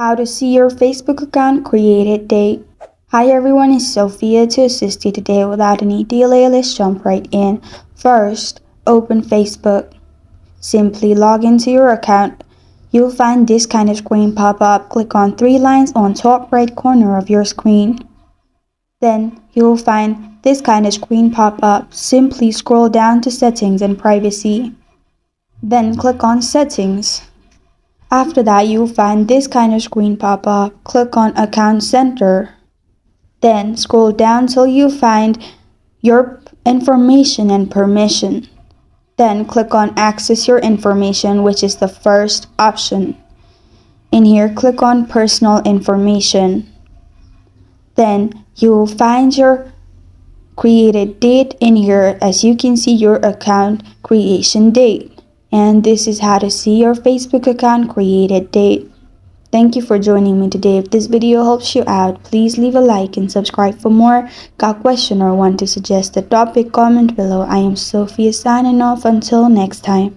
How to see your Facebook account created date. Hi everyone, it's Sophia to assist you today. Without any delay, let's jump right in. First, open Facebook. Simply log into your account. You'll find this kind of screen pop up. Click on three lines on top right corner of your screen. Then you'll find this kind of screen pop up. Simply scroll down to Settings and Privacy. Then click on Settings. After that, you'll find this kind of screen pop up. Click on Account Center. Then scroll down till you find your information and permission. Then click on Access Your Information, which is the first option. In here, click on Personal Information. Then you will find your created date in here. As you can see, your account creation date. And this is how to see your Facebook account created date. Thank you for joining me today. If this video helps you out, please leave a like and subscribe for more. Got a question or want to suggest a topic, comment below. I am Sophia signing off. Until next time.